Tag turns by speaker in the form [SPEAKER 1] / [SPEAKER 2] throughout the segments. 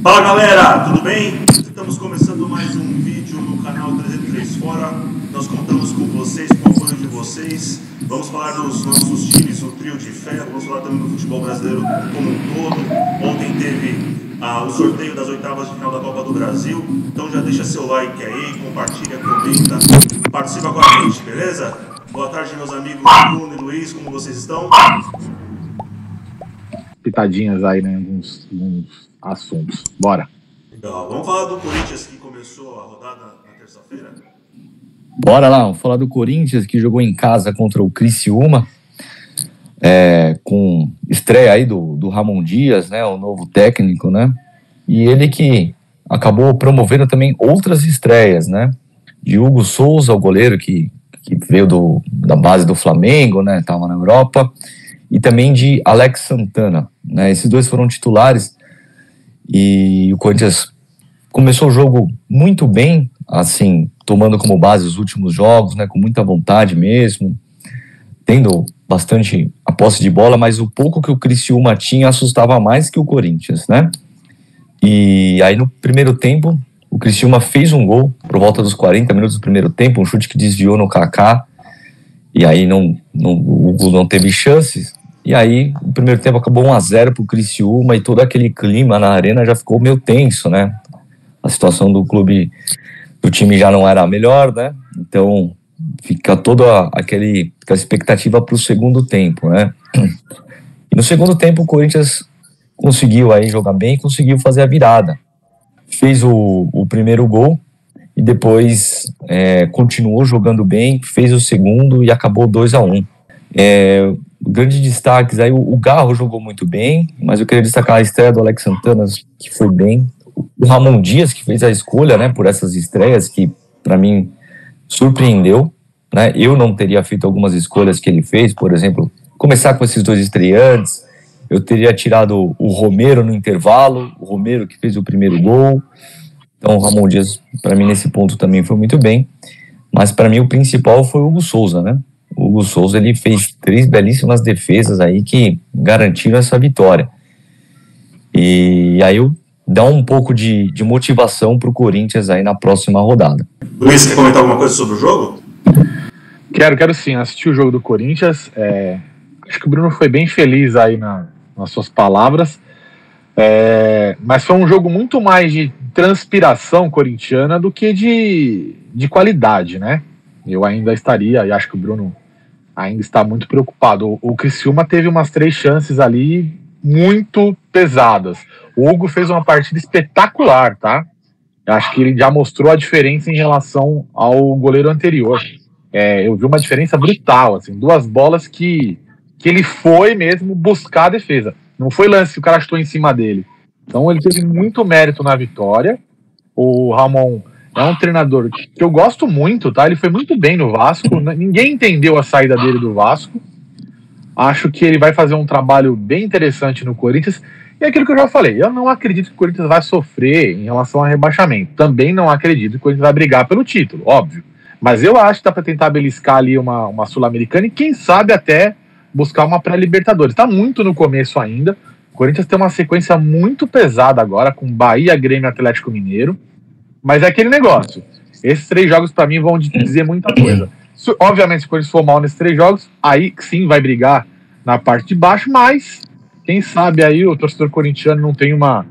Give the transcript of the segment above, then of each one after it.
[SPEAKER 1] Fala galera, tudo bem? Estamos começando mais um vídeo no canal 303 Fora. Nós contamos com vocês, com o apoio de vocês. Vamos falar dos nossos times, o trio de ferro. Vamos falar também do futebol brasileiro como um todo. Ontem teve o sorteio das oitavas de final da Copa do Brasil. Então já deixa seu like aí, compartilha, comenta, participa com a gente, beleza? Boa tarde, meus amigos Bruno e Luiz, como vocês estão?
[SPEAKER 2] Pitadinhas aí, né? Alguns assuntos. Bora.
[SPEAKER 1] Legal. Vamos falar do Corinthians que começou a rodada na terça-feira?
[SPEAKER 3] Bora lá, vamos falar do Corinthians que jogou em casa contra o Criciúma, com estreia aí do Ramon Dias, né? O novo técnico, né? E ele que acabou promovendo também outras estreias, né? De Hugo Souza, o goleiro que veio da base do Flamengo, né? Tava na Europa. E também de Alex Santana, né? Esses dois foram titulares e o Corinthians começou o jogo muito bem, assim, tomando como base os últimos jogos, né? Com muita vontade mesmo, tendo bastante a posse de bola, mas o pouco que o Criciúma tinha assustava mais que o Corinthians, né? E aí no primeiro tempo, o Criciúma fez um gol por volta dos 40 minutos do primeiro tempo, um chute que desviou no Kaká, e aí o Hugo não teve chances. E aí, o primeiro tempo acabou 1-0 pro Criciúma e todo aquele clima na arena já ficou meio tenso, né? A situação do time já não era a melhor, né? Então, fica toda aquela expectativa pro segundo tempo, né? E no segundo tempo, o Corinthians conseguiu aí jogar bem, conseguiu fazer a virada. Fez o primeiro gol e depois continuou jogando bem, fez o segundo e acabou 2-1. Grandes destaques aí, o Garro jogou muito bem, mas eu queria destacar a estreia do Alex Santana, que foi bem, o Ramon Dias, que fez a escolha, né, por essas estreias, que para mim surpreendeu, né? Eu não teria feito algumas escolhas que ele fez, por exemplo, começar com esses dois estreantes. Eu teria tirado o Romero no intervalo, o Romero que fez o primeiro gol. Então o Ramon Dias, para mim, nesse ponto também foi muito bem, mas para mim o principal foi o Hugo Souza, né? O Hugo Souza, ele fez 3 belíssimas defesas aí que garantiram essa vitória. E aí dá um pouco de motivação pro Corinthians aí na próxima rodada.
[SPEAKER 1] Luiz, quer comentar alguma coisa sobre o jogo?
[SPEAKER 2] Quero sim, assisti o jogo do Corinthians. Acho que o Bruno foi bem feliz aí nas suas palavras. Mas foi um jogo muito mais de transpiração corintiana do que de qualidade, né? Eu ainda estaria, e acho que o Bruno ainda está muito preocupado. O Criciúma teve umas 3 chances ali muito pesadas. O Hugo fez uma partida espetacular, tá? Eu acho que ele já mostrou a diferença em relação ao goleiro anterior. Eu vi uma diferença brutal, assim, 2 bolas que ele foi mesmo buscar a defesa. Não foi lance que o cara chutou em cima dele. Então ele teve muito mérito na vitória. O Ramon é um treinador que eu gosto muito, tá? Ele foi muito bem no Vasco. Ninguém entendeu a saída dele do Vasco. Acho que ele vai fazer um trabalho bem interessante no Corinthians. E é aquilo que eu já falei, eu não acredito que o Corinthians vai sofrer em relação ao rebaixamento. Também não acredito que o Corinthians vai brigar pelo título, óbvio. Mas eu acho que dá para tentar beliscar ali uma Sul-Americana e quem sabe até buscar uma pré-Libertadores. Tá muito no começo ainda. O Corinthians tem uma sequência muito pesada agora, com Bahia, Grêmio e Atlético Mineiro. Mas é aquele negócio. Esses 3 jogos, para mim, vão dizer muita coisa. Obviamente, se o Corinthians for mal nesses 3 jogos, aí sim vai brigar na parte de baixo, mas quem sabe aí o torcedor corintiano não tem uma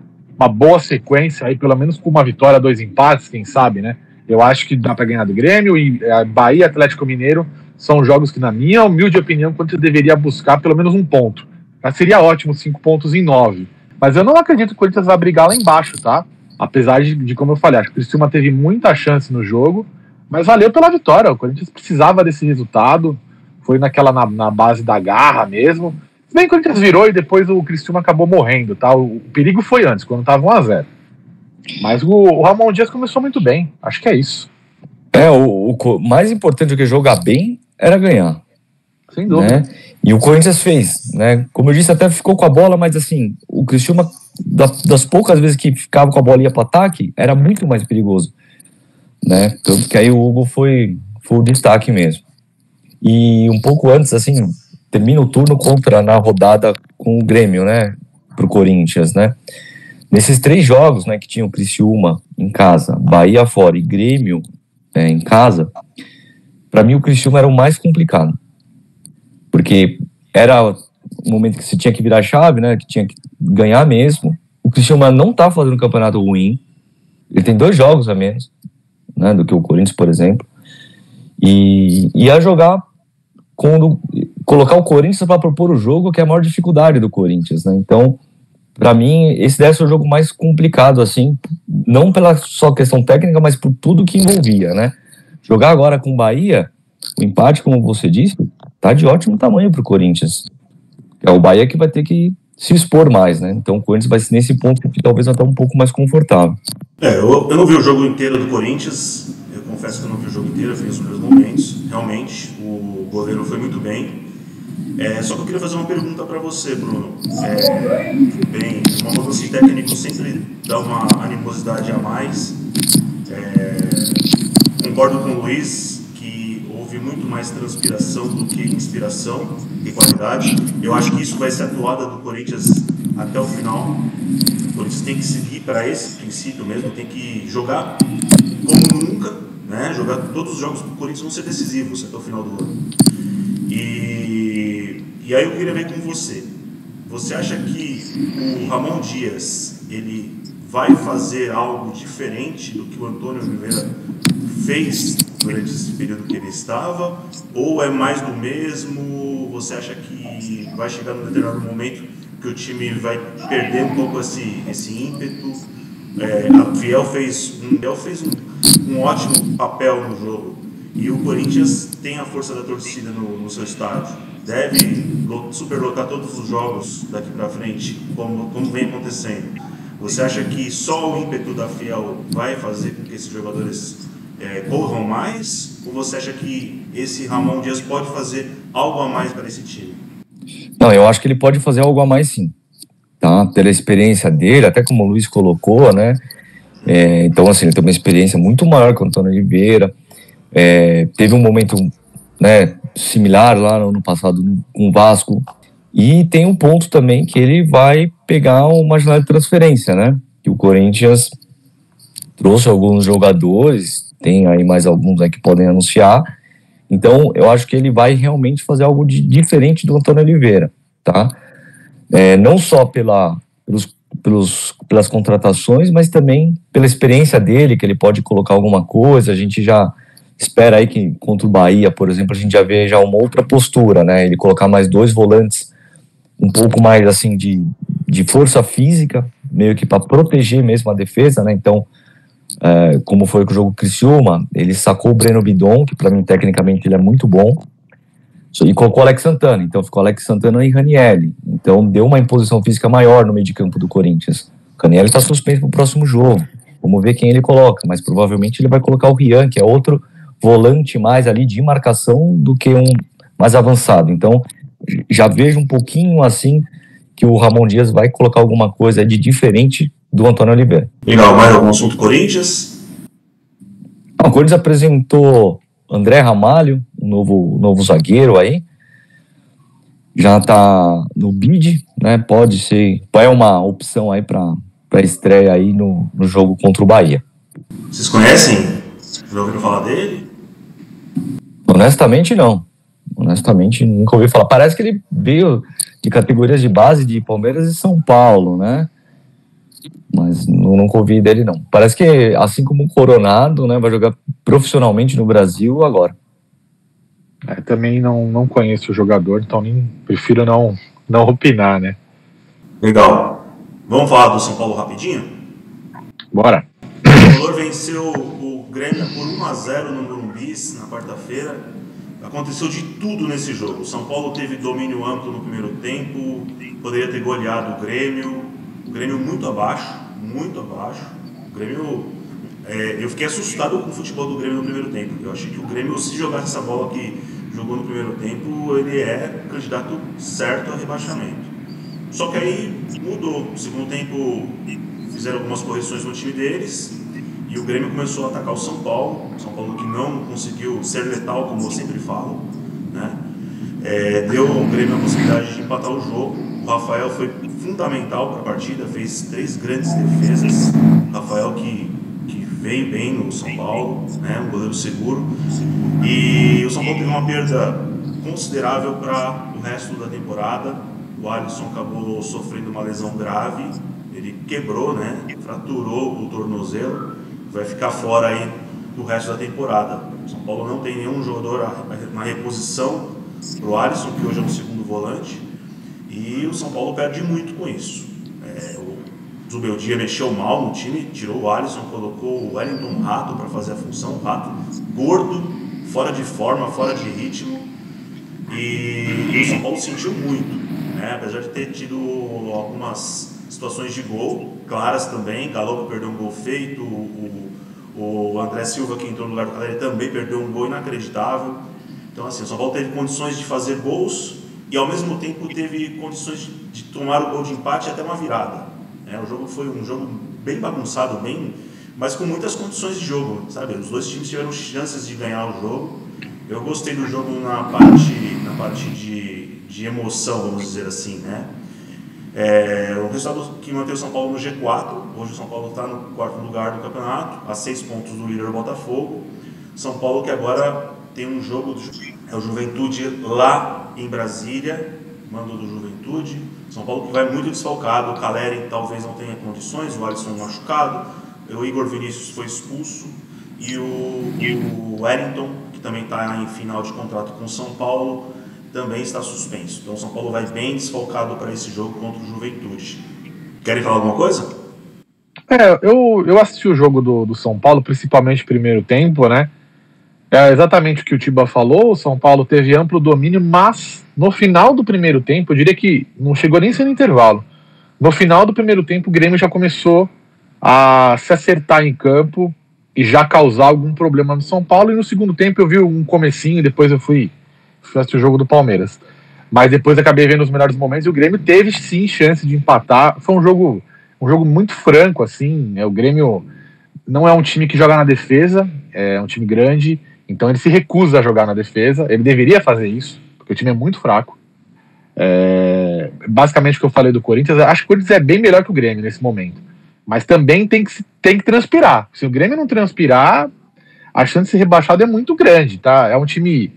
[SPEAKER 2] boa sequência, aí pelo menos com uma vitória, 2 empates, quem sabe, né? Eu acho que dá para ganhar do Grêmio, e Bahia e Atlético Mineiro são jogos que, na minha humilde opinião, o Corinthians deveria buscar pelo menos 1 ponto. Mas seria ótimo 5 pontos em 9. Mas eu não acredito que o Corinthians vai brigar lá embaixo, tá? Apesar de como eu falei, acho que o Criciúma teve muita chance no jogo, mas valeu pela vitória. O Corinthians precisava desse resultado, foi na base da garra mesmo. Se bem que o Corinthians virou e depois o Criciúma acabou morrendo, tá? O perigo foi antes, quando estava 1-0. Mas o Ramon Dias começou muito bem, acho que é isso.
[SPEAKER 3] O mais importante do que jogar bem era ganhar.
[SPEAKER 2] Sem dúvida.
[SPEAKER 3] Né? E o Corinthians fez, né? Como eu disse, até ficou com a bola, mas assim, o Criciúma, das poucas vezes que ficava com a bola e ia para ataque, era muito mais perigoso, né? Tanto que aí o Hugo foi o destaque mesmo. E um pouco antes, assim, termina o turno na rodada com o Grêmio, né? Pro Corinthians, né? Nesses 3 jogos, né, que tinha o Criciúma em casa, Bahia fora e Grêmio em casa, para mim o Criciúma era o mais complicado. Porque era o momento que você tinha que virar a chave, né, que tinha que ganhar mesmo. O Criciúma não tá fazendo um campeonato ruim. Ele tem 2 jogos a menos, né, do que o Corinthians, por exemplo. E ia jogar colocar o Corinthians para propor o jogo, que é a maior dificuldade do Corinthians, né? Então, para mim, esse deve ser o jogo mais complicado, assim, não pela só questão técnica, mas por tudo que envolvia, né? Jogar agora com o Bahia, o empate, como você disse, tá de ótimo tamanho pro Corinthians. É o Bahia que vai ter que se expor mais, né? Então o Corinthians vai nesse ponto que talvez até um pouco mais confortável.
[SPEAKER 1] Eu não vi o jogo inteiro do Corinthians, eu confesso que eu não vi o jogo inteiro, eu vi os primeiros momentos. Realmente, o goleiro foi muito bem. Só que eu queria fazer uma pergunta para você, Bruno. Bem, uma mudança de técnico sempre dá uma animosidade a mais. Concordo com o Luiz que houve muito mais transpiração do que inspiração e qualidade. Eu acho que isso vai ser a toada do Corinthians até o final. O Corinthians tem que seguir para esse princípio mesmo, tem que jogar como nunca, né? Jogar todos os jogos do Corinthians vão ser decisivos até o final do ano. E aí eu queria ver com você. Você acha que o Ramon Dias ele vai fazer algo diferente do que o Antônio Oliveira fez durante esse período que ele estava? Ou é mais do mesmo? Você acha que vai chegar num determinado momento que o time vai perder um pouco esse ímpeto? A Fiel fez um ótimo papel no jogo. E o Corinthians tem a força da torcida no seu estádio. Deve superlotar todos os jogos daqui para frente, como vem acontecendo. Você acha que só o ímpeto da Fiel vai fazer com que esses jogadores corram mais? Ou você acha que esse Ramon Dias pode fazer algo a mais para esse time?
[SPEAKER 3] Não, eu acho que ele pode fazer algo a mais, sim. Tá? Pela experiência dele, até como o Luiz colocou, né? Então, assim, ele tem uma experiência muito maior que o Antônio Oliveira. Teve um momento, né, similar lá no ano passado com o Vasco. E tem um ponto também que ele vai pegar uma janela de transferência, né? Que o Corinthians trouxe alguns jogadores, tem aí mais alguns aí que podem anunciar. Então, eu acho que ele vai realmente fazer algo diferente do Antônio Oliveira, tá? Não só pelas contratações, mas também pela experiência dele, que ele pode colocar alguma coisa. A gente já espera aí que contra o Bahia, por exemplo, a gente já vê já uma outra postura, né? Ele colocar mais 2 volantes um pouco mais assim de força física, meio que para proteger mesmo a defesa, né? Então, como foi com o jogo Criciúma, ele sacou o Breno Bidon, que para mim tecnicamente ele é muito bom, e colocou o Alex Santana. Então ficou Alex Santana e Ranieri. Então deu uma imposição física maior no meio de campo do Corinthians. O Ranieri está suspenso para o próximo jogo. Vamos ver quem ele coloca, mas provavelmente ele vai colocar o Rian, que é outro volante mais ali de marcação do que um mais avançado. Então já vejo um pouquinho assim que o Ramon Dias vai colocar alguma coisa de diferente do Antônio Oliveira.
[SPEAKER 1] Legal, mais algum assunto Corinthians?
[SPEAKER 3] O Corinthians apresentou André Ramalho, um novo zagueiro aí. Já tá no bid, né? Pode ser, é uma opção aí para estreia aí no jogo contra o Bahia.
[SPEAKER 1] Vocês conhecem? Já ouviram falar dele?
[SPEAKER 3] Honestamente, não. Honestamente, nunca ouvi falar. Parece que ele veio de categorias de base de Palmeiras e São Paulo, né? Mas nunca ouvi dele, não. Parece que, assim como o Coronado, né, vai jogar profissionalmente no Brasil agora.
[SPEAKER 2] Também não conheço o jogador, então prefiro não opinar, né?
[SPEAKER 1] Legal. Vamos falar do São Paulo rapidinho?
[SPEAKER 2] Bora.
[SPEAKER 1] O Tricolor venceu o Grêmio por 1-0 no Morumbi na quarta-feira. Aconteceu de tudo nesse jogo. O São Paulo teve domínio amplo no primeiro tempo, poderia ter goleado o Grêmio muito abaixo. O Grêmio, eu fiquei assustado com o futebol do Grêmio no primeiro tempo. Eu achei que o Grêmio, se jogasse essa bola que jogou no primeiro tempo, ele é candidato certo a rebaixamento. Só que aí mudou. No segundo tempo fizeram algumas correções no time deles e o Grêmio começou a atacar o São Paulo que não conseguiu ser letal, como eu sempre falo, né? Deu ao Grêmio a possibilidade de empatar o jogo. O Rafael foi fundamental para a partida, fez 3 grandes defesas. Rafael que veio bem no São Paulo, né, um goleiro seguro. E o São Paulo teve uma perda considerável para o resto da temporada. O Alisson acabou sofrendo uma lesão grave, ele quebrou, né, fraturou o tornozelo, vai ficar fora aí do resto da temporada. O São Paulo não tem nenhum jogador na reposição para o Alisson, que hoje é um segundo volante, e o São Paulo perde muito com isso. O Zubeldia mexeu mal no time, tirou o Alisson, colocou o Wellington Rato para fazer a função, o Rato gordo, fora de forma, fora de ritmo, e o São Paulo sentiu muito, né? Apesar de ter tido algumas situações de gol claras também. Galo perdeu um gol feito, o André Silva, que entrou no lugar do Caleri, também perdeu um gol inacreditável. Então, assim, o São Paulo teve condições de fazer gols e, ao mesmo tempo, teve condições de tomar o gol de empate e até uma virada. O jogo foi um jogo bem bagunçado, mas com muitas condições de jogo, sabe? Os dois times tiveram chances de ganhar o jogo. Eu gostei do jogo na parte de emoção, vamos dizer assim, né? O resultado que mantém o São Paulo no G4. Hoje o São Paulo está no 4º lugar do campeonato, a 6 pontos do líder Botafogo. São Paulo que agora tem um jogo, o Juventude lá em Brasília, mando do Juventude. São Paulo que vai muito desfalcado, o Caleri talvez não tenha condições, o Alisson machucado, o Igor Vinícius foi expulso e o Wellington, que também está em final de contrato com o São Paulo, também está suspenso. Então o São Paulo vai bem desfalcado para esse jogo contra o Juventude. Querem falar alguma coisa?
[SPEAKER 2] Eu assisti o jogo do São Paulo, principalmente o primeiro tempo, né? É exatamente o que o Tiba falou. O São Paulo teve amplo domínio, mas no final do primeiro tempo, eu diria que não chegou nem sendo intervalo. No final do primeiro tempo, o Grêmio já começou a se acertar em campo e já causar algum problema no São Paulo. E no segundo tempo eu vi um comecinho, depois eu fui assistir o jogo do Palmeiras. Mas depois acabei vendo os melhores momentos e o Grêmio teve sim chance de empatar. Foi um jogo muito franco, assim. O Grêmio não é um time que joga na defesa, é um time grande, então ele se recusa a jogar na defesa. Ele deveria fazer isso, porque o time é muito fraco. Basicamente o que eu falei do Corinthians, acho que o Corinthians é bem melhor que o Grêmio nesse momento. Mas também tem que transpirar. Se o Grêmio não transpirar, a chance de ser rebaixado é muito grande, tá? É um time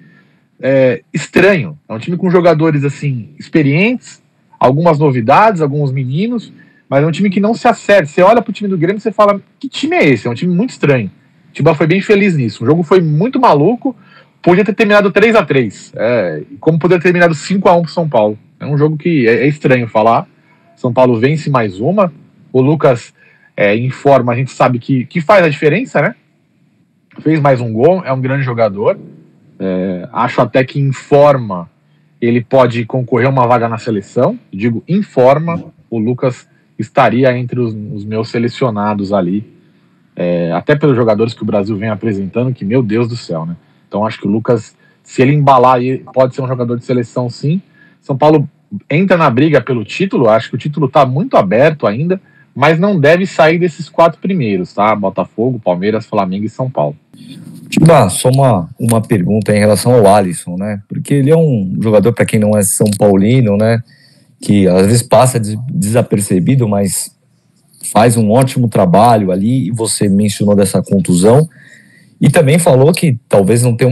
[SPEAKER 2] estranho, é um time com jogadores assim experientes, algumas novidades, alguns meninos, mas é um time que não se acerta. Você olha pro time do Grêmio e você fala, que time é esse? É um time muito estranho. O Tiba foi bem feliz nisso. O jogo foi muito maluco, podia ter terminado 3-3, como poderia ter terminado 5-1 pro São Paulo. É um jogo que é estranho falar. São Paulo vence mais uma. O Lucas, em forma, a gente sabe que faz a diferença, né? Fez mais um gol, é um grande jogador. Acho até que em forma ele pode concorrer a uma vaga na seleção. Digo, em forma, o Lucas estaria entre os meus selecionados ali, até pelos jogadores que o Brasil vem apresentando, que meu Deus do céu, né? Então acho que o Lucas, se ele embalar aí, pode ser um jogador de seleção sim. São Paulo entra na briga pelo título, acho que o título está muito aberto ainda, mas não deve sair desses 4 primeiros, tá? Botafogo, Palmeiras, Flamengo e São Paulo.
[SPEAKER 3] Tiba, só uma pergunta em relação ao Alisson, né? Porque ele é um jogador, para quem não é São Paulino, né? Que às vezes passa desapercebido, mas faz um ótimo trabalho ali. E você mencionou dessa contusão e também falou que talvez não tenha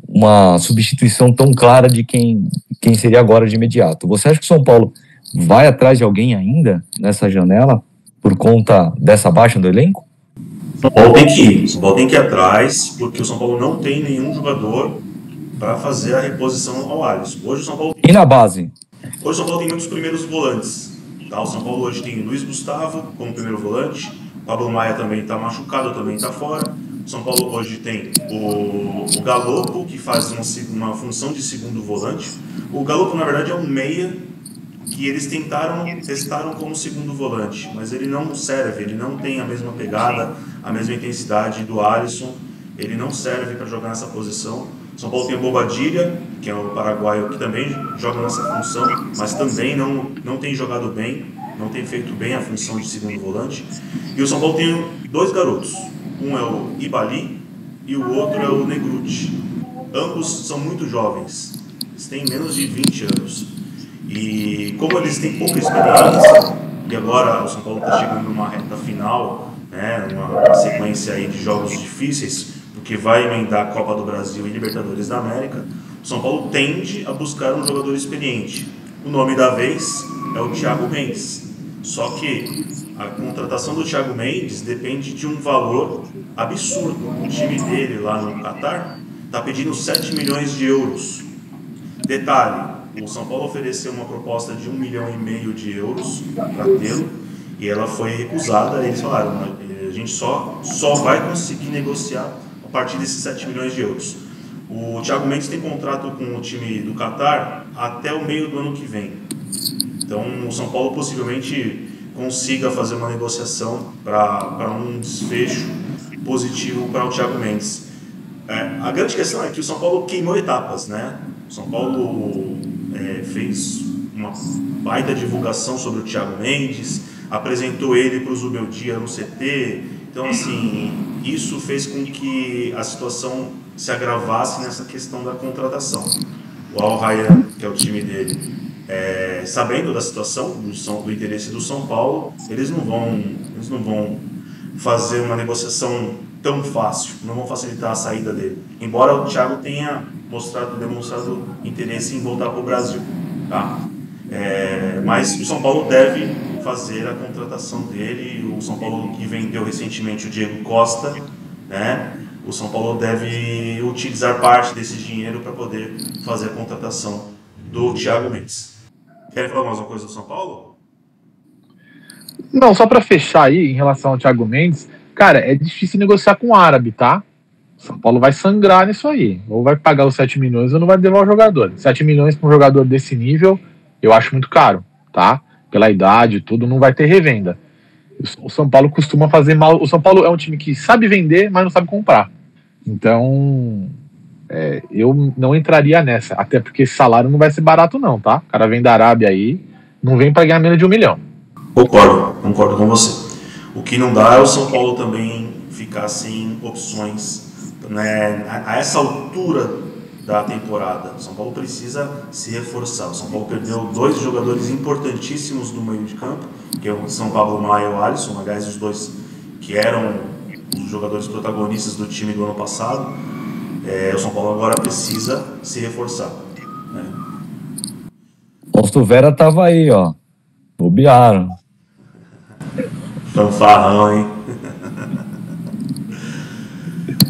[SPEAKER 3] uma substituição tão clara de quem seria agora de imediato. Você acha que o São Paulo vai atrás de alguém ainda nessa janela por conta dessa baixa do elenco?
[SPEAKER 1] São Paulo tem que ir. São Paulo tem que ir atrás, porque o São Paulo não tem nenhum jogador para fazer a reposição ao Alisson. Hoje o São Paulo
[SPEAKER 3] E na base?
[SPEAKER 1] Hoje o São Paulo tem muitos primeiros volantes. Tá? O São Paulo hoje tem Luiz Gustavo como primeiro volante, Pablo Maia também está machucado, também está fora. O São Paulo hoje tem o Galopo, que faz uma função de segundo volante. O Galopo, na verdade, é um meia que eles testaram como segundo volante, mas ele não serve, ele não tem a mesma pegada, a mesma intensidade do Alisson, ele não serve para jogar nessa posição. São Paulo tem o Bobadilha, que é o paraguaio que também joga nessa função, mas também não tem jogado bem, não tem feito bem a função de segundo volante. E o São Paulo tem 2 garotos, um é o Ibali e o outro é o Negruti. Ambos são muito jovens, eles têm menos de 20 anos. E como eles têm pouca experiência, e agora o São Paulo está chegando numa reta final, né, uma sequência aí de jogos difíceis, porque vai emendar a Copa do Brasil e Libertadores da América, o São Paulo tende a buscar um jogador experiente. O nome da vez é o Thiago Mendes. Só que a contratação do Thiago Mendes depende de um valor absurdo. O time dele lá no Catar está pedindo 7 milhões de euros. Detalhe, o São Paulo ofereceu uma proposta de 1,5 milhão de euros para tê-lo e ela foi recusada. Eles falaram, a gente só vai conseguir negociar a partir desses 7 milhões de euros. O Thiago Mendes tem contrato com o time do Catar até o meio do ano que vem. Então o São Paulo possivelmente consiga fazer uma negociação para um desfecho positivo para o Thiago Mendes. A grande questão é que o São Paulo queimou etapas, né? O São Paulo fez uma baita divulgação sobre o Thiago Mendes, apresentou ele para o Zubeldia no CT. Então, assim, isso fez com que a situação se agravasse nessa questão da contratação. O Al Rayyan, que é o time dele, sabendo da situação, do interesse do São Paulo, eles não vão fazer uma negociação tão fácil, não vão facilitar a saída dele. Embora o Thiago tenha demonstrado interesse em voltar para o Brasil, tá? Mas o São Paulo deve fazer a contratação dele. O São Paulo, que vendeu recentemente o Diego Costa, né? O São Paulo deve utilizar parte desse dinheiro para poder fazer a contratação do Thiago Mendes. Quer falar mais uma coisa do São Paulo?
[SPEAKER 2] Não, só para fechar aí em relação ao Thiago Mendes, cara, é difícil negociar com o árabe, tá? São Paulo vai sangrar nisso aí. Ou vai pagar os 7 milhões ou não vai levar o jogador. 7 milhões para um jogador desse nível, eu acho muito caro, tá? Pela idade e tudo, não vai ter revenda. O São Paulo costuma fazer mal. O São Paulo é um time que sabe vender, mas não sabe comprar. Então, eu não entraria nessa. Até porque esse salário não vai ser barato não, tá? O cara vem da Arábia aí, não vem para ganhar menos de 1 milhão.
[SPEAKER 1] Concordo com você. O que não dá é o São Paulo também ficar sem opções, né? A essa altura da temporada. O São Paulo precisa se reforçar. O São Paulo perdeu 2 jogadores importantíssimos no meio de campo, que é o São Paulo Maia e o Alisson, aliás, os dois que eram os jogadores protagonistas do time do ano passado. O São Paulo agora precisa se reforçar, né?
[SPEAKER 3] Fausto Vera tava aí, ó. Bobearam.
[SPEAKER 1] Fanfarrão, hein?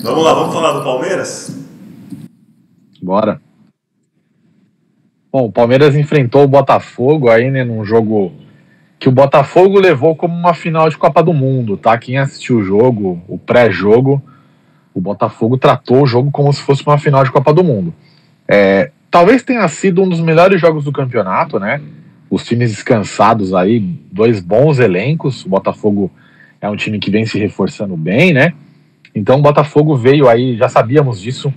[SPEAKER 1] Vamos lá, vamos falar do Palmeiras?
[SPEAKER 2] Bora. Bom, o Palmeiras enfrentou o Botafogo aí, né, num jogo que o Botafogo levou como uma final de Copa do Mundo, tá? Quem assistiu o jogo, o pré-jogo, o Botafogo tratou o jogo como se fosse uma final de Copa do Mundo. Talvez tenha sido um dos melhores jogos do campeonato, né? Os times descansados aí, 2 bons elencos. O Botafogo é um time que vem se reforçando bem, né? Então o Botafogo veio aí, já sabíamos disso,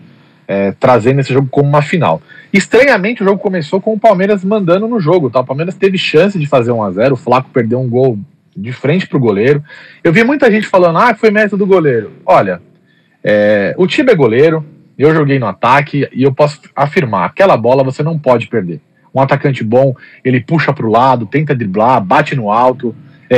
[SPEAKER 2] trazendo esse jogo como uma final. Estranhamente, o jogo começou com o Palmeiras mandando no jogo, tá? O Palmeiras teve chance de fazer 1-0, o Flaco perdeu um gol de frente pro goleiro. Eu vi muita gente falando, foi mérito do goleiro. Olha, o time é goleiro, eu joguei no ataque e eu posso afirmar, aquela bola você não pode perder. Um atacante bom, ele puxa pro lado, tenta driblar, bate no alto.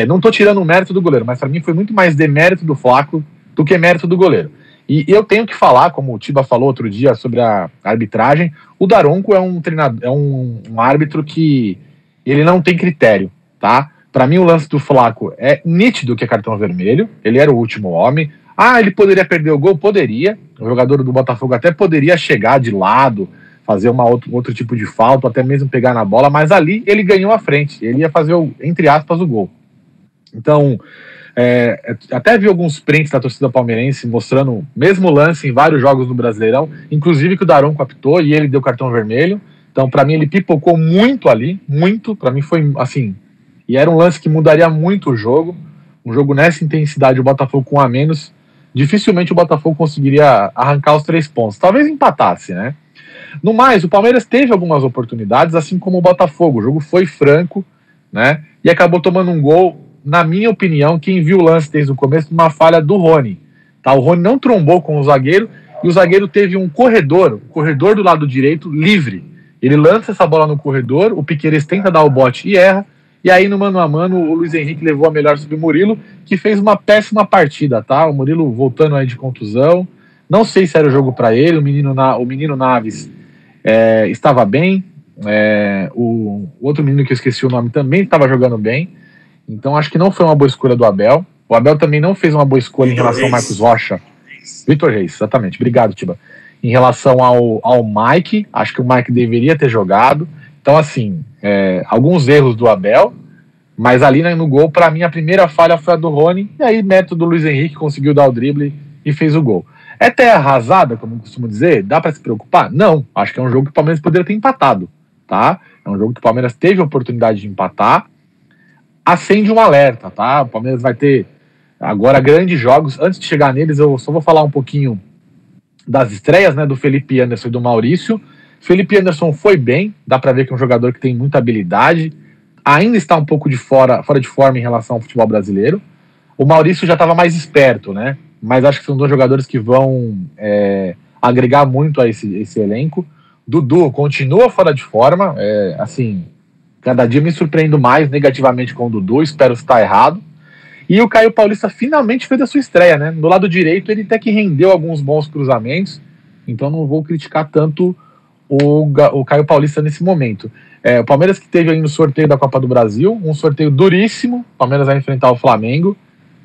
[SPEAKER 2] Não tô tirando o mérito do goleiro, mas para mim foi muito mais demérito do Flaco do que mérito do goleiro. E eu tenho que falar, como o Tiba falou outro dia sobre a arbitragem, o Daronco é um treinador, é um árbitro que ele não tem critério, tá? Para mim o lance do Flaco é nítido que é cartão vermelho, ele era o último homem. Ele poderia perder o gol? Poderia. O jogador do Botafogo até poderia chegar de lado, fazer outro tipo de falta, até mesmo pegar na bola, mas ali ele ganhou a frente, ele ia fazer, entre aspas, o gol. Então, até vi alguns prints da torcida palmeirense mostrando o mesmo lance em vários jogos do Brasileirão, inclusive que o Daronco apitou e ele deu cartão vermelho. Então, para mim, ele pipocou muito ali, muito, para mim foi assim, e era um lance que mudaria muito o jogo, um jogo nessa intensidade, o Botafogo com 1 a menos, dificilmente o Botafogo conseguiria arrancar os 3 pontos, talvez empatasse, né? No mais, o Palmeiras teve algumas oportunidades, assim como o Botafogo. O jogo foi franco, né? E acabou tomando um gol, na minha opinião, quem viu o lance desde o começo, uma falha do Rony. Tá? O Rony não trombou com o zagueiro, e o zagueiro teve um corredor do lado direito livre. Ele lança essa bola no corredor, o Piquerez tenta dar o bote e erra, e aí no mano a mano o Luiz Henrique levou a melhor sobre o Murilo, que fez uma péssima partida, tá? O Murilo voltando aí de contusão, não sei se era o jogo para ele, o menino Naves estava bem, o outro menino que eu esqueci o nome também estava jogando bem, então acho que não foi uma boa escolha do Abel. O Abel também não fez uma boa escolha em relação ao Marcos Rocha. Vitor Reis, exatamente. Obrigado, Tiba. Em relação ao Mike, acho que o Mike deveria ter jogado. Então, assim, alguns erros do Abel, mas ali no gol, para mim, a primeira falha foi a do Rony, e aí método do Luiz Henrique conseguiu dar o drible e fez o gol. É terra arrasada, como eu costumo dizer? Dá para se preocupar? Não. Acho que é um jogo que o Palmeiras poderia ter empatado, tá? É um jogo que o Palmeiras teve a oportunidade de empatar. Acende um alerta, tá? O Palmeiras vai ter agora grandes jogos. Antes de chegar neles, eu só vou falar um pouquinho das estreias, né, do Felipe Anderson e do Maurício. Felipe Anderson foi bem, dá para ver que é um jogador que tem muita habilidade, ainda está um pouco fora de forma em relação ao futebol brasileiro. O Maurício já estava mais esperto, né? Mas acho que são dois jogadores que vão agregar muito a esse elenco. Dudu continua fora de forma, assim, cada dia me surpreendo mais negativamente com o Dudu, espero estar errado. E o Caio Paulista finalmente fez a sua estreia, né? Do lado direito ele até que rendeu alguns bons cruzamentos, então não vou criticar tanto o Caio Paulista nesse momento. O Palmeiras que teve aí no sorteio da Copa do Brasil, um sorteio duríssimo, o Palmeiras vai enfrentar o Flamengo,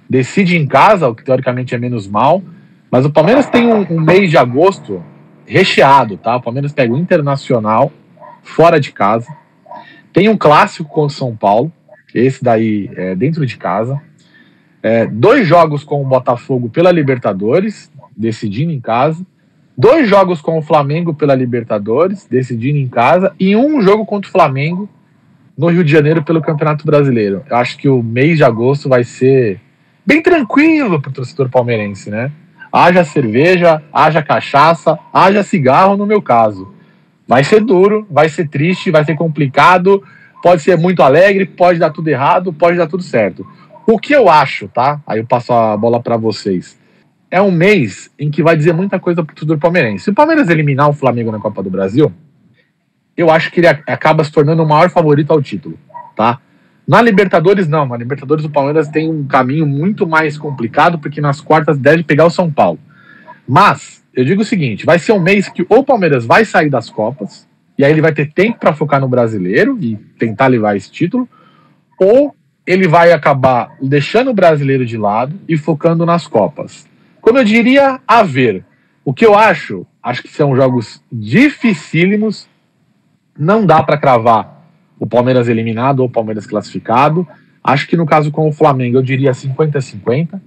[SPEAKER 2] decide em casa, o que teoricamente é menos mal, mas o Palmeiras tem um mês de agosto recheado, tá? O Palmeiras pega o Internacional fora de casa, tem um clássico contra o São Paulo, esse daí dentro de casa, 2 jogos com o Botafogo pela Libertadores, decidindo em casa, 2 jogos com o Flamengo pela Libertadores, decidindo em casa, e 1 jogo contra o Flamengo no Rio de Janeiro pelo Campeonato Brasileiro. Eu acho que o mês de agosto vai ser bem tranquilo para o torcedor palmeirense, né? Haja cerveja, haja cachaça, haja cigarro no meu caso. Vai ser duro, vai ser triste, vai ser complicado, pode ser muito alegre, pode dar tudo errado, pode dar tudo certo. O que eu acho, tá? Aí eu passo a bola para vocês. É um mês em que vai dizer muita coisa pro torcedor palmeirense. Se o Palmeiras eliminar o Flamengo na Copa do Brasil, eu acho que ele acaba se tornando o maior favorito ao título, tá? Na Libertadores, não. Na Libertadores, o Palmeiras tem um caminho muito mais complicado, porque nas quartas deve pegar o São Paulo. Mas, eu digo o seguinte, vai ser um mês que ou o Palmeiras vai sair das Copas, e aí ele vai ter tempo para focar no Brasileiro e tentar levar esse título, ou ele vai acabar deixando o Brasileiro de lado e focando nas Copas. Como eu diria, a ver. O que eu acho que são jogos dificílimos, não dá para cravar o Palmeiras eliminado ou o Palmeiras classificado. Acho que no caso com o Flamengo eu diria 50-50,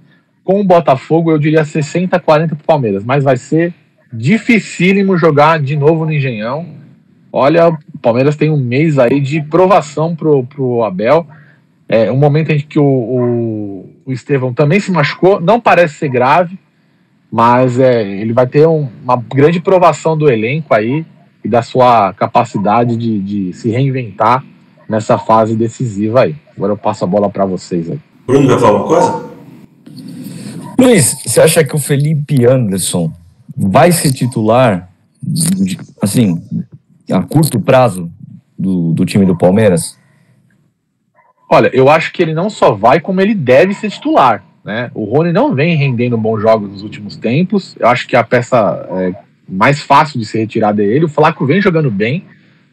[SPEAKER 2] com o Botafogo eu diria 60-40 para o Palmeiras, mas vai ser dificílimo jogar de novo no Engenhão. Olha, o Palmeiras tem um mês aí de provação pro Abel. Um momento em que o Estevão também se machucou, não parece ser grave, mas ele vai ter uma grande provação do elenco aí e da sua capacidade de se reinventar nessa fase decisiva aí. Agora eu passo a bola para vocês aí.
[SPEAKER 1] Bruno, quer falar uma coisa?
[SPEAKER 3] Luiz, você acha que o Felipe Anderson vai ser titular, assim, a curto prazo do time do Palmeiras?
[SPEAKER 2] Olha, eu acho que ele não só vai, como ele deve ser titular, né? O Rony não vem rendendo bons jogos nos últimos tempos. Eu acho que a peça mais fácil de ser retirada é ele. O Flaco vem jogando bem,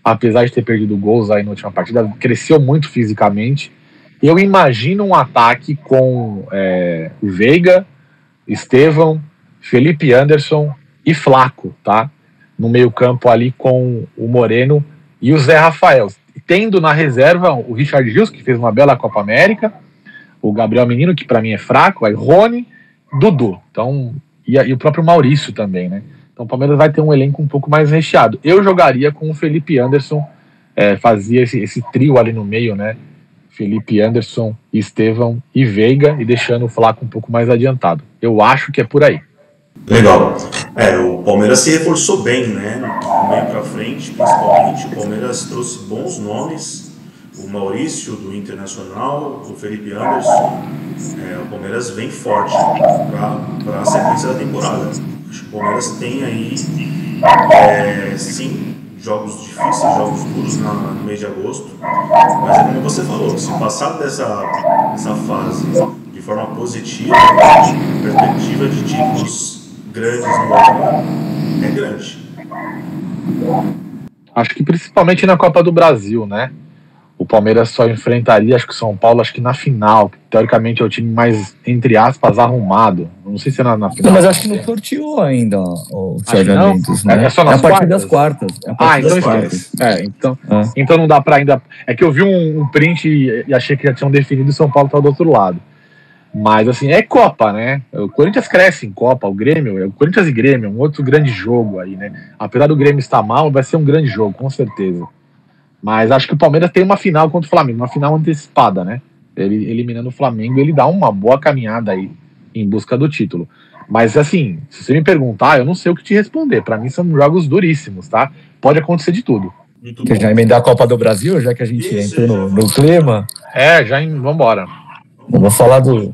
[SPEAKER 2] apesar de ter perdido gols aí na última partida, cresceu muito fisicamente. Eu imagino um ataque com o Veiga, Estevão, Felipe Anderson e Flaco, tá? No meio campo ali com o Moreno e o Zé Rafael. Tendo na reserva o Richard Rios, que fez uma bela Copa América, o Gabriel Menino, que para mim é fraco, aí Rony, Dudu, então, e o próprio Maurício também, né? Então o Palmeiras vai ter um elenco um pouco mais recheado. Eu jogaria com o Felipe Anderson, fazia esse trio ali no meio, né? Felipe Anderson, Estevão e Veiga, e deixando o Flaco um pouco mais adiantado. Eu acho que é por aí.
[SPEAKER 1] Legal. O Palmeiras se reforçou bem, né? Do meio pra frente, principalmente. O Palmeiras trouxe bons nomes. O Maurício, do Internacional, o Felipe Anderson. O Palmeiras vem forte para a sequência da temporada. Acho que o Palmeiras tem aí, sim, jogos difíceis, jogos duros no mês de agosto, mas é como você falou, se passar dessa fase de forma positiva, a perspectiva de títulos grandes no ano é grande.
[SPEAKER 2] Acho que principalmente na Copa do Brasil, né? O Palmeiras só enfrentaria, acho que o São Paulo, acho que na final, que teoricamente é o time mais, entre aspas, arrumado. Não sei se é na final.
[SPEAKER 3] Não, mas acho que não sorteou ainda o chaveamentos,
[SPEAKER 2] né?
[SPEAKER 3] É
[SPEAKER 2] só nas
[SPEAKER 3] a partir
[SPEAKER 2] quartas?
[SPEAKER 3] das quartas.
[SPEAKER 2] Então esquece. Então não dá pra ainda... É que eu vi um print e achei que já tinham definido e o São Paulo tá do outro lado. Mas, assim, é Copa, né? O Corinthians cresce em Copa, o Corinthians e Grêmio, um outro grande jogo aí, né? Apesar do Grêmio estar mal, vai ser um grande jogo, com certeza. Mas acho que o Palmeiras tem uma final contra o Flamengo, uma final antecipada, né? Ele eliminando o Flamengo, ele dá uma boa caminhada aí em busca do título. Mas, assim, se você me perguntar, eu não sei o que te responder. Para mim são jogos duríssimos, tá? Pode acontecer de tudo.
[SPEAKER 3] Quer já emendar a Copa do Brasil, já que a gente entrou no clima?
[SPEAKER 2] Vambora.
[SPEAKER 3] Vamos falar do...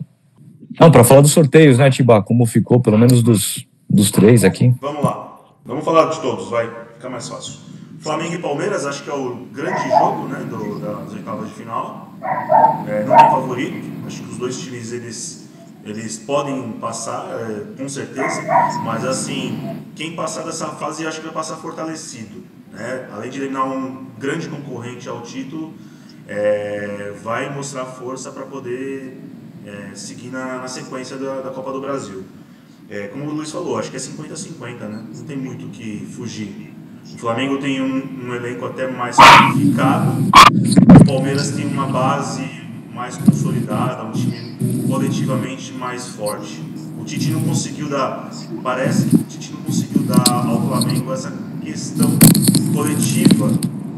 [SPEAKER 3] Não, para falar dos sorteios, né, Tibá? Como ficou, pelo menos dos três aqui.
[SPEAKER 1] Vamos lá. Vamos falar de todos, vai ficar mais fácil. Flamengo e Palmeiras, acho que é o grande jogo, né, das oitavas de final. Não tem favorito. Acho que os dois times, eles podem passar, com certeza. Mas, assim, quem passar dessa fase, acho que vai passar fortalecido, né? Além de eliminar um grande concorrente ao título, vai mostrar força para poder seguir na sequência da Copa do Brasil. Como o Luiz falou, acho que é 50-50, né? Não tem muito o que fugir. O Flamengo tem um elenco até mais qualificado, o Palmeiras tem uma base mais consolidada, um time coletivamente mais forte. O Tite não conseguiu parece que o Tite não conseguiu dar ao Flamengo essa questão coletiva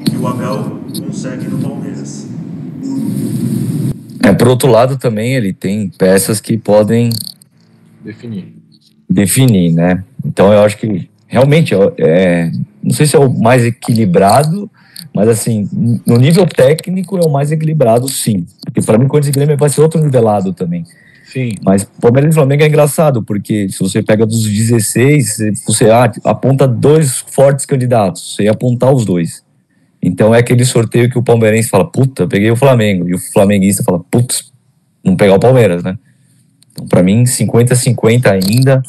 [SPEAKER 1] que o Abel consegue no Palmeiras.
[SPEAKER 3] Por outro lado, também ele tem peças que podem definir, né? Então eu acho que realmente não sei se é o mais equilibrado, mas assim, no nível técnico é o mais equilibrado, sim. Porque para mim, Corinthians e Grêmio vai ser outro nivelado também.
[SPEAKER 2] Sim.
[SPEAKER 3] Mas Palmeiras e Flamengo é engraçado, porque se você pega dos 16, você aponta dois fortes candidatos, você ia apontar os dois. Então é aquele sorteio que o palmeirense fala, puta, peguei o Flamengo, e o flamenguista fala, putz, não pegar o Palmeiras, né? Então pra mim, 50-50 ainda,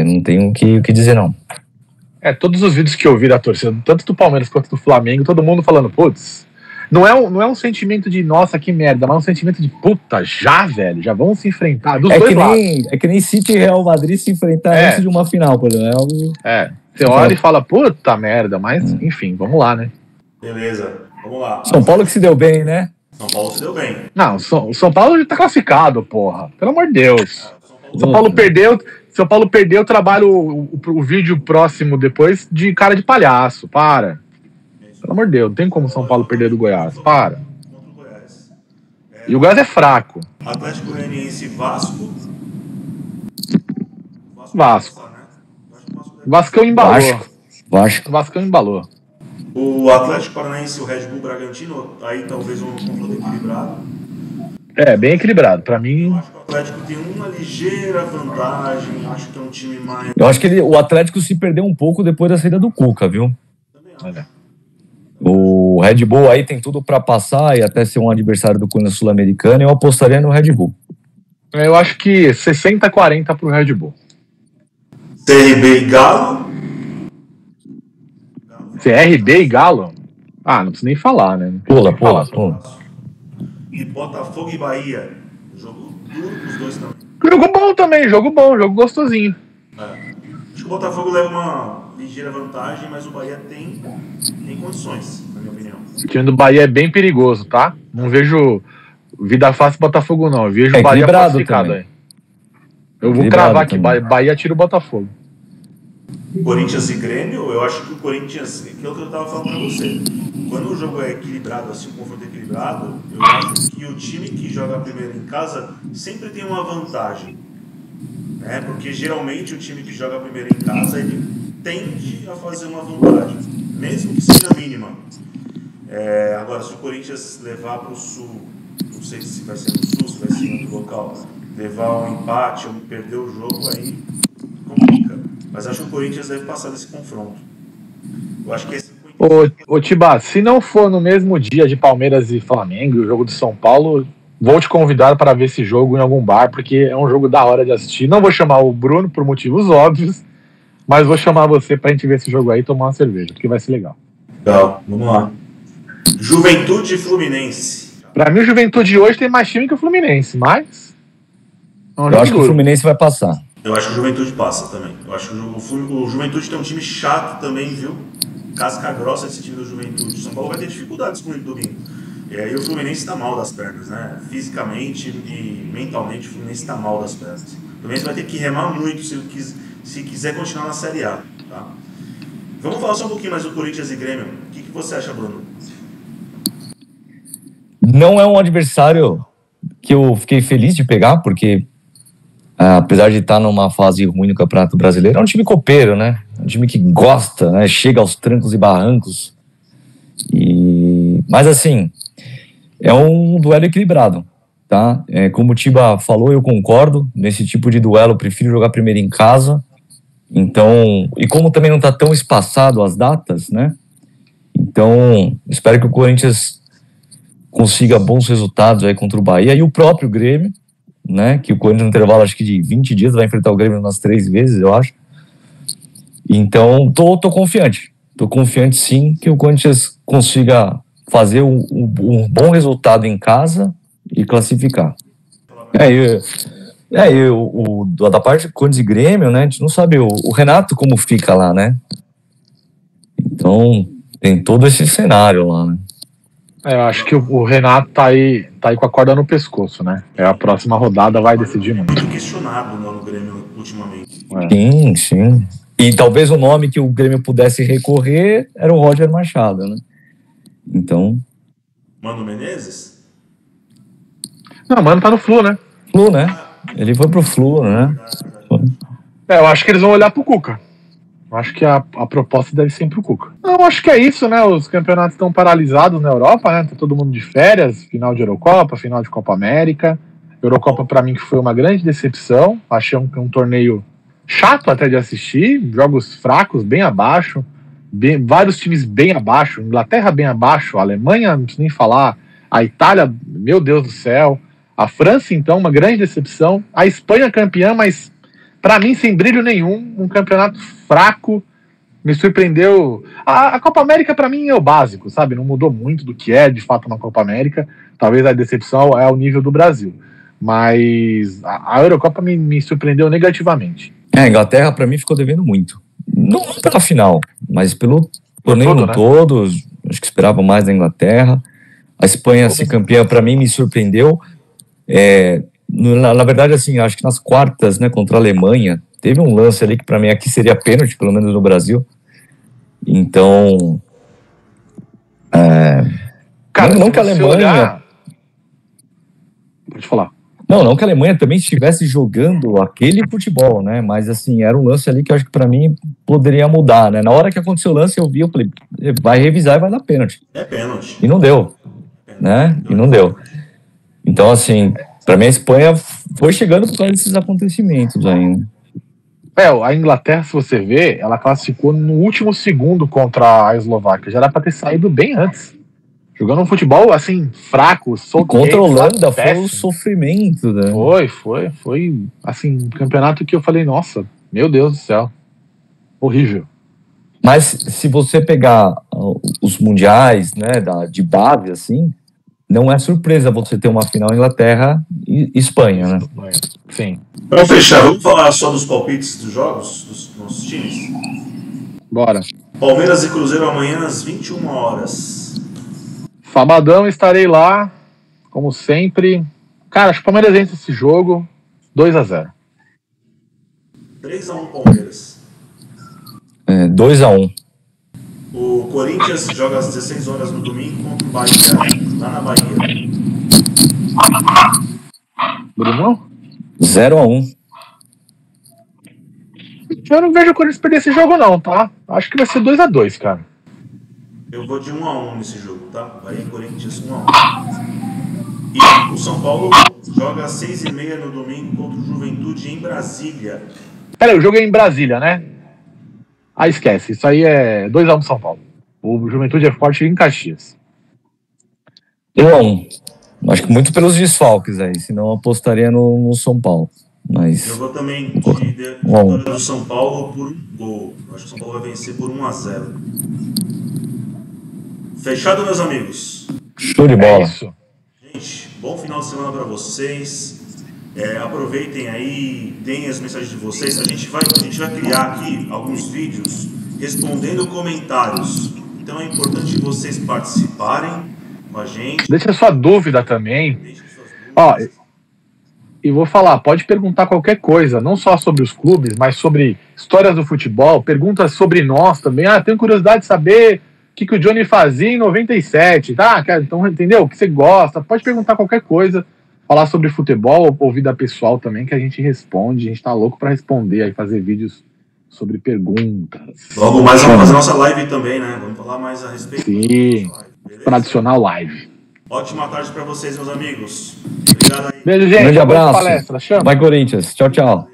[SPEAKER 3] não tenho o que dizer, não.
[SPEAKER 2] Todos os vídeos que eu vi da torcida, tanto do Palmeiras quanto do Flamengo, todo mundo falando, putz, não é um sentimento de, nossa, que merda, mas um sentimento de, puta, velho, já vamos se enfrentar dos dois lados.
[SPEAKER 3] É que nem City e Real Madrid se enfrentar antes de uma final, por exemplo.
[SPEAKER 2] Você olha e fala, puta merda, mas, enfim, vamos lá, né?
[SPEAKER 1] Beleza, vamos lá.
[SPEAKER 3] São Paulo que se deu bem, né?
[SPEAKER 1] São Paulo se deu bem.
[SPEAKER 2] Não, o São Paulo já tá classificado, porra. Pelo amor de Deus. São Paulo perdeu, trabalho o vídeo próximo depois de cara de palhaço. Para. Pelo amor de Deus, não tem como São Paulo perder do Goiás. Para.
[SPEAKER 1] Contra o Goiás.
[SPEAKER 2] E o Goiás é fraco.
[SPEAKER 1] Atlético Goianiense e Vasco.
[SPEAKER 2] Vasco. Vascão embalou.
[SPEAKER 3] Vasco
[SPEAKER 2] embalou.
[SPEAKER 1] O Atlético Paranaense e o Red Bull Bragantino, aí talvez um confronto equilibrado.
[SPEAKER 2] Bem equilibrado. Pra mim...
[SPEAKER 1] Eu acho que o Atlético tem uma ligeira vantagem. Acho que é um time mais...
[SPEAKER 3] Eu acho que o Atlético se perdeu um pouco depois da saída do Cuca, viu?
[SPEAKER 1] Também acho.
[SPEAKER 3] O Red Bull aí tem tudo pra passar e até ser um adversário do Corinthians Sul-Americano. Eu apostaria no Red Bull.
[SPEAKER 2] Eu acho que 60-40 pro Red Bull.
[SPEAKER 1] CRB e Galo.
[SPEAKER 2] CRB e Galo? Não precisa nem falar, né?
[SPEAKER 3] Pula.
[SPEAKER 1] E Botafogo e Bahia. Jogo duro pros dois também.
[SPEAKER 2] Jogo bom também, jogo gostosinho.
[SPEAKER 1] Acho que o Botafogo leva uma ligeira vantagem, mas o Bahia tem condições, na minha opinião.
[SPEAKER 2] O time do Bahia é bem perigoso, tá? Não vejo vida fácil Botafogo, não. Eu vejo o Bahia classificado aí. Eu vou cravar aqui, Bahia tira o Botafogo.
[SPEAKER 1] Corinthians e Grêmio, eu acho que o Corinthians, aquilo que eu estava falando para você, quando o jogo é equilibrado, assim, o confronto é equilibrado, eu acho que o time que joga primeiro em casa sempre tem uma vantagem, né? Porque geralmente o time que joga primeiro em casa, ele tende a fazer uma vantagem, mesmo que seja mínima. Agora, se o Corinthians levar para o Sul, não sei se vai ser no Sul, se vai ser em outro local, levar um empate ou perder o jogo, aí complica. Mas acho que o Corinthians deve passar desse confronto. Eu acho que esse...
[SPEAKER 2] Ô Tibá, se não for no mesmo dia de Palmeiras e Flamengo, o jogo de São Paulo, vou te convidar para ver esse jogo em algum bar, porque é um jogo da hora de assistir. Não vou chamar o Bruno por motivos óbvios, mas vou chamar você pra gente ver esse jogo aí e tomar uma cerveja, porque vai ser legal.
[SPEAKER 1] Legal, vamos lá. Juventude e Fluminense.
[SPEAKER 2] Pra mim, o Juventude hoje tem mais time que o Fluminense, mas...
[SPEAKER 3] Eu acho que o Fluminense vai passar.
[SPEAKER 1] Eu acho que o Juventude passa também. Eu acho que o Juventude tem um time chato também, viu? Casca grossa esse time do Juventude. O São Paulo vai ter dificuldades com ele domingo. E aí o Fluminense está mal das pernas, né? Fisicamente e mentalmente o Fluminense está mal das pernas. O Fluminense vai ter que remar muito se quiser continuar na Série A, tá? Vamos falar só um pouquinho mais do Corinthians e Grêmio. O que você acha, Bruno?
[SPEAKER 3] Não é um adversário que eu fiquei feliz de pegar, porque apesar de estar numa fase ruim no Campeonato Brasileiro, é um time copeiro, né? Um time que gosta, né? Chega aos trancos e barrancos. Mas assim, é um duelo equilibrado, tá? Como o Tiba falou, eu concordo. Nesse tipo de duelo, eu prefiro jogar primeiro em casa. Então, e como também não está tão espaçado as datas, né? Então, espero que o Corinthians consiga bons resultados aí contra o Bahia e o próprio Grêmio, né? Que o Corinthians no intervalo, acho que de 20 dias, vai enfrentar o Grêmio umas 3 vezes, eu acho. Então, tô confiante. Tô confiante, sim, que o Corinthians consiga fazer um bom resultado em casa e classificar. Da parte do Corinthians e Grêmio, né? A gente não sabe o Renato como fica lá, né? Então, tem todo esse cenário lá, né?
[SPEAKER 2] Eu acho que o Renato tá aí com a corda no pescoço, né? A próxima rodada vai decidir muito.
[SPEAKER 1] Muito questionado no Grêmio ultimamente.
[SPEAKER 3] Sim. E talvez o nome que o Grêmio pudesse recorrer era o Roger Machado, né? Então...
[SPEAKER 1] Mano Menezes?
[SPEAKER 2] Não, Mano tá no Flu, né?
[SPEAKER 3] Flu, né? Ele foi pro Flu, né?
[SPEAKER 2] Eu acho que eles vão olhar pro Cuca. Eu acho que a proposta deve ser pro Cuca. Eu acho que é isso, né? Os campeonatos estão paralisados na Europa, né? Tá todo mundo de férias, final de Eurocopa, final de Copa América. Eurocopa, pra mim, que foi uma grande decepção. Achei um torneio chato até de assistir, jogos fracos, bem abaixo, vários times bem abaixo, Inglaterra bem abaixo, a Alemanha, não preciso nem falar, a Itália, meu Deus do céu, a França, então, uma grande decepção, a Espanha campeã, mas para mim sem brilho nenhum, um campeonato fraco, me surpreendeu. A Copa América para mim é o básico, sabe, não mudou muito do que é de fato uma Copa América, talvez a decepção é o nível do Brasil, mas a Eurocopa me surpreendeu negativamente.
[SPEAKER 3] A Inglaterra, para mim, ficou devendo muito. Não pela final, mas pelo torneio todo, né? Acho que esperava mais da Inglaterra. A Espanha ser campeã, para mim, me surpreendeu. Na verdade, assim, acho que nas quartas, né, contra a Alemanha, teve um lance ali que, para mim, aqui seria pênalti, pelo menos no Brasil. Então...
[SPEAKER 2] Cara,
[SPEAKER 3] não que a Alemanha...
[SPEAKER 2] Pode falar.
[SPEAKER 3] Não que a Alemanha também estivesse jogando aquele futebol, né? Mas, assim, era um lance ali que eu acho que pra mim poderia mudar, né? Na hora que aconteceu o lance, eu falei, vai revisar e vai dar pênalti.
[SPEAKER 1] É pênalti.
[SPEAKER 3] E não deu, né? E não deu. Então, assim, pra mim a Espanha foi chegando por causa desses acontecimentos ainda.
[SPEAKER 2] A Inglaterra, se você ver, ela classificou no último segundo contra a Eslováquia. Já era pra ter saído bem antes. Jogando um futebol, assim, fraco,
[SPEAKER 3] contra a Holanda foi um sofrimento, né?
[SPEAKER 2] Foi, assim, um campeonato que eu falei, nossa, meu Deus do céu, horrível.
[SPEAKER 3] Mas se você pegar os mundiais, né, de base, assim, não é surpresa você ter uma final Inglaterra e Espanha, né?
[SPEAKER 2] Sim.
[SPEAKER 1] Vamos fechar, vamos falar só dos palpites dos jogos, dos nossos times?
[SPEAKER 2] Bora.
[SPEAKER 1] Palmeiras e Cruzeiro amanhã às 21 horas.
[SPEAKER 2] Sabadão estarei lá, como sempre. Cara, acho que o Palmeiras vence esse jogo 2-0.
[SPEAKER 1] 3-1 Palmeiras.
[SPEAKER 3] 2-1.
[SPEAKER 1] O Corinthians joga às 16 horas no domingo contra o Bahia, lá na Bahia.
[SPEAKER 2] Bruno?
[SPEAKER 3] 0-1.
[SPEAKER 2] Eu não vejo o Corinthians perder esse jogo não, tá? Acho que vai ser 2-2, cara.
[SPEAKER 1] Eu vou de 1-1 nesse jogo, tá? Bahia e Corinthians 1-1. E o São Paulo joga às 6h30 no domingo contra o Juventude em Brasília.
[SPEAKER 2] Peraí, o jogo é em Brasília, né? Ah, esquece. Isso aí é 2-1 São Paulo. O Juventude é forte em Caxias.
[SPEAKER 3] 1-1. Acho que muito pelos desfalques aí, senão eu apostaria no São Paulo. Mas
[SPEAKER 1] Eu vou também de vitória do São Paulo por um gol. Acho que o São Paulo vai vencer por 1-0. Fechado, meus amigos?
[SPEAKER 3] Show de bola.
[SPEAKER 2] É isso.
[SPEAKER 1] Gente, bom final de semana para vocês. Aproveitem aí, deem as mensagens de vocês. A gente vai criar aqui alguns vídeos respondendo comentários. Então é importante vocês participarem com a gente.
[SPEAKER 2] Deixa sua dúvida também.
[SPEAKER 1] Deixem suas dúvidas.
[SPEAKER 2] Ó, e vou falar, pode perguntar qualquer coisa, não só sobre os clubes, mas sobre histórias do futebol, perguntas sobre nós também. Tenho curiosidade de saber o que o Johnny fazia em 97, tá? Então, entendeu? O que você gosta, pode perguntar qualquer coisa, falar sobre futebol, ou vida pessoal também, que a gente responde, a gente tá louco pra responder, aí fazer vídeos sobre perguntas.
[SPEAKER 1] Logo mais vamos fazer nossa live também, né? Vamos falar mais a respeito.
[SPEAKER 2] Sim, tradicional live.
[SPEAKER 1] Ótima tarde para vocês, meus amigos. Obrigado aí.
[SPEAKER 2] Beijo, gente.
[SPEAKER 3] Grande abraço.
[SPEAKER 2] Palestra. Chama.
[SPEAKER 3] Vai, Corinthians. Tchau, tchau.